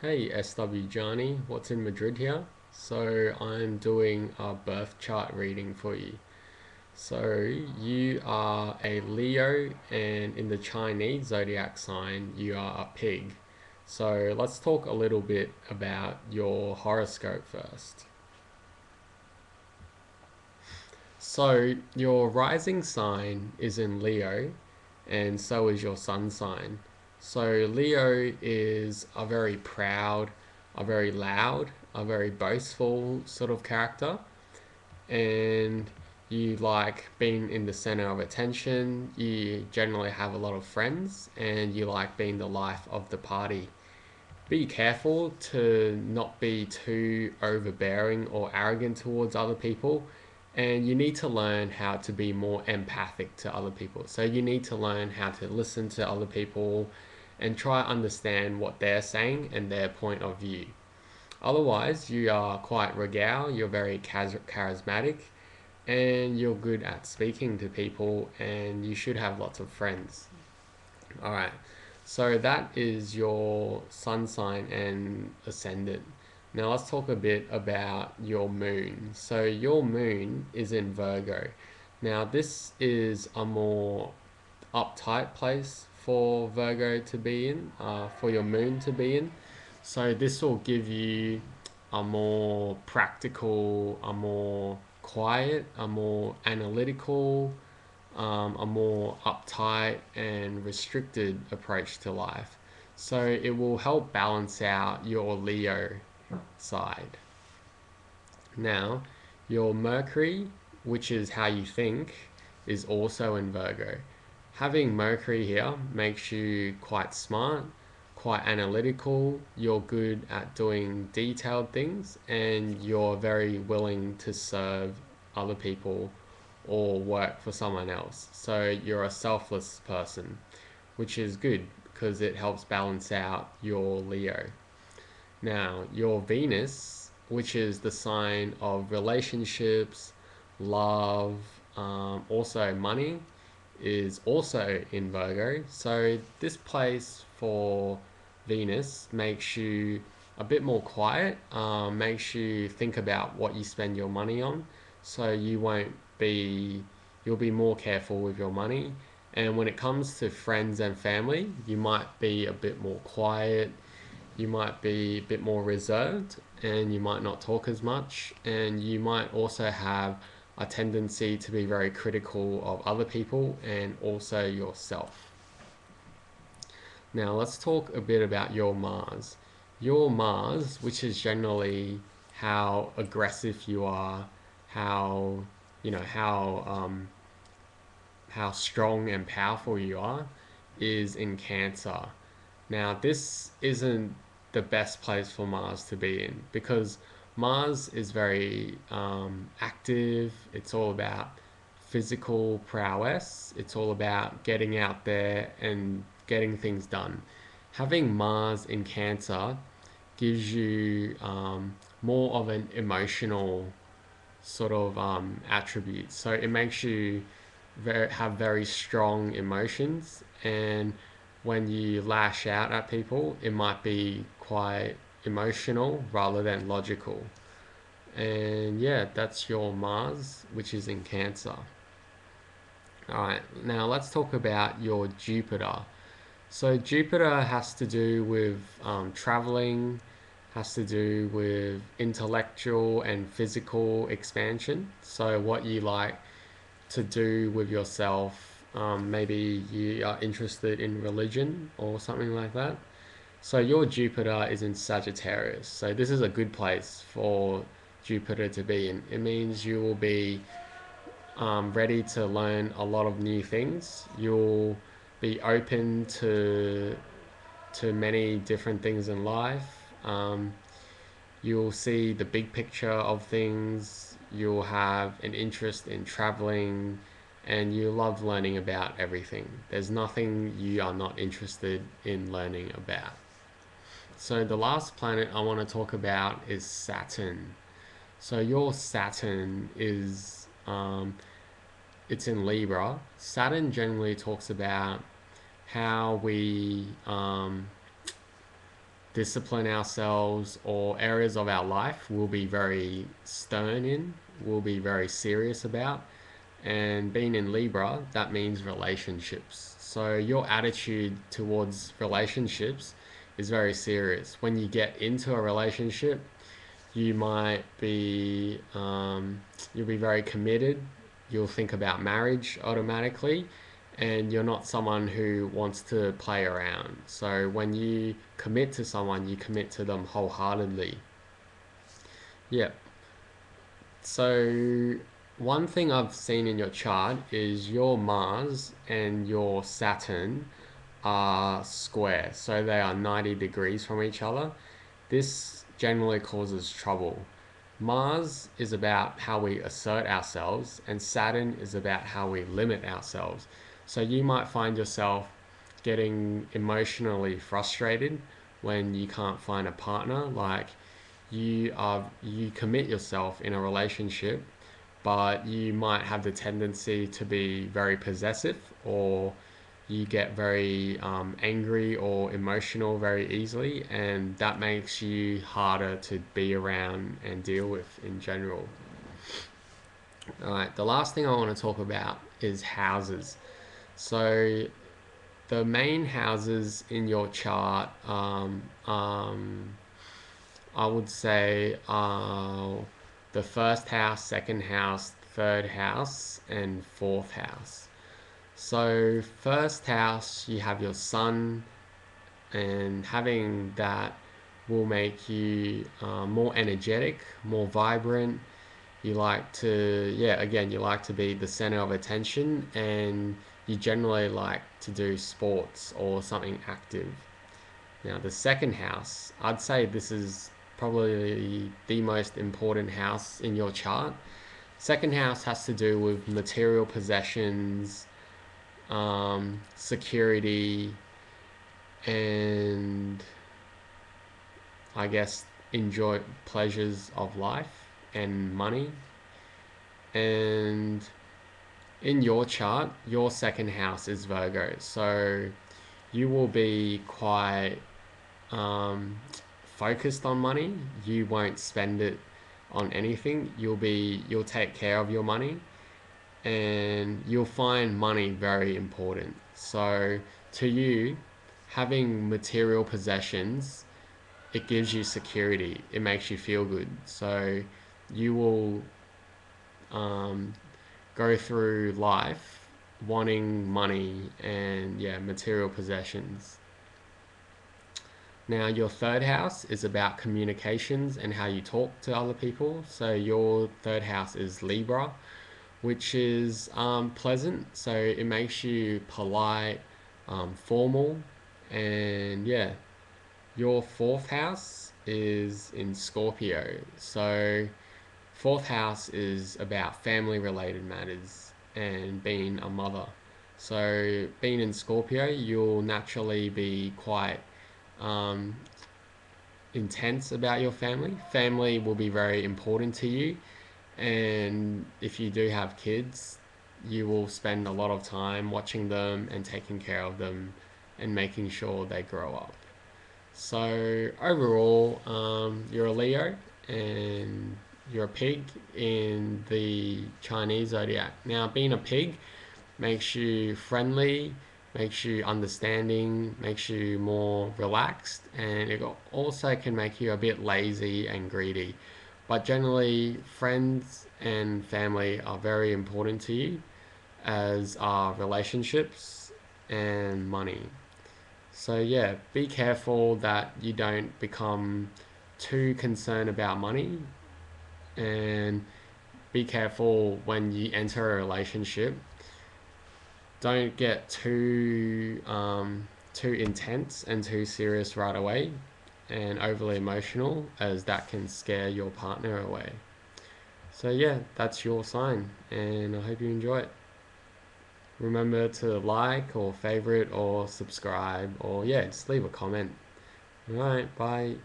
Hey Swjani, what's in Madrid here? So I'm doing a birth chart reading for you. So you are a Leo, and in the Chinese zodiac sign, you are a pig. So let's talk a little bit about your horoscope first. So your rising sign is in Leo, and so is your sun sign. So Leo is a very proud, a very loud, a very boastful sort of character, and you like being in the center of attention. You generally have a lot of friends, and you like being the life of the party. Be careful to not be too overbearing or arrogant towards other people, and you need to learn how to be more empathic to other people. So you need to learn how to listen to other people and try to understand what they're saying and their point of view. Otherwise, you are quite regal, you're very charismatic, and you're good at speaking to people, and you should have lots of friends. All right. So that is your sun sign and ascendant. Now let's talk a bit about your moon. So your moon is in Virgo. Now this is a more uptight place for Virgo to be in, for your moon to be in. So this will give you a more practical, a more quiet, a more analytical, a more uptight and restricted approach to life. So it will help balance out your Leo side. Now, your Mercury, which is how you think, is also in Virgo. Having Mercury here makes you quite smart, quite analytical, you're good at doing detailed things, and you're very willing to serve other people or work for someone else. So you're a selfless person, which is good because it helps balance out your Leo. Now, your Venus, which is the sign of relationships, love, also money, is also in Virgo. So this place for Venus makes you a bit more quiet, makes you think about what you spend your money on. So you'll be more careful with your money. And when it comes to friends and family, you might be a bit more quiet, you might be a bit more reserved, and you might not talk as much, and you might also have a tendency to be very critical of other people and also yourself. Now, let's talk a bit about your Mars. Your Mars, which is generally how aggressive you are, how you know how strong and powerful you are, is in Cancer. Now, this isn't the best place for Mars to be in because Mars is very active. It's all about physical prowess. It's all about getting out there and getting things done. Having Mars in Cancer gives you more of an emotional sort of attribute. So it makes you have very strong emotions, and when you lash out at people, it might be quite emotional rather than logical. And yeah, that's your Mars, which is in Cancer. All right, now let's talk about your Jupiter. So Jupiter has to do with traveling, has to do with intellectual and physical expansion. So what you like to do with yourself. Maybe you are interested in religion or something like that. So your Jupiter is in Sagittarius. So this is a good place for Jupiter to be in. It means you will be ready to learn a lot of new things. You'll be open to many different things in life. You'll see the big picture of things. You'll have an interest in traveling, and you love learning about everything. There's nothing you are not interested in learning about. So, the last planet I want to talk about is Saturn. So, your Saturn is, it's in Libra. Saturn generally talks about how we discipline ourselves, or areas of our life we'll be very stern in, we'll be very serious about. And being in Libra, that means relationships. So your attitude towards relationships is very serious. When you get into a relationship, you might be you'll be very committed. You'll think about marriage automatically, and you're not someone who wants to play around. So when you commit to someone, you commit to them wholeheartedly. Yeah. So one thing I've seen in your chart is your Mars and your Saturn are square, so they are 90 degrees from each other. This generally causes trouble. Mars is about how we assert ourselves, and Saturn is about how we limit ourselves. So you might find yourself getting emotionally frustrated when you can't find a partner. Like you commit yourself in a relationship, but you might have the tendency to be very possessive, or you get very angry or emotional very easily, and that makes you harder to be around and deal with in general. All right, the last thing I want to talk about is houses. So the main houses in your chart, I would say, the first house, second house, third house, and fourth house. So, first house, you have your sun, and having that will make you more energetic, more vibrant. You like to, yeah, again, you like to be the center of attention, and you generally like to do sports or something active. Now, the second house, I'd say this is probably the most important house in your chart. Second house has to do with material possessions, security, and I guess enjoy pleasures of life and money. And in your chart, your second house is Virgo, so you will be quite um, focused on money. You won't spend it on anything. You'll take care of your money, and you'll find money very important. So to you, having material possessions, it gives you security. It makes you feel good. So you will um, go through life wanting money and, yeah, material possessions. Now, your third house is about communications and how you talk to other people. So your third house is Libra, which is pleasant. So it makes you polite, formal, and, yeah. Your fourth house is in Scorpio. So fourth house is about family related matters and being a mother. So being in Scorpio, you'll naturally be quite um, intense about your family. Family will be very important to you, and if you do have kids, you will spend a lot of time watching them and taking care of them and making sure they grow up. So overall, you're a Leo and you're a pig in the Chinese zodiac. Now, being a pig makes you friendly, makes you understanding, makes you more relaxed, and it also can make you a bit lazy and greedy. But generally, friends and family are very important to you, as are relationships and money. So, yeah, be careful that you don't become too concerned about money, and be careful when you enter a relationship. Don't get too intense and too serious right away and overly emotional, as that can scare your partner away. So, yeah, that's your sign, and I hope you enjoy it. Remember to like or favorite or subscribe, or, yeah, just leave a comment. Alright, bye.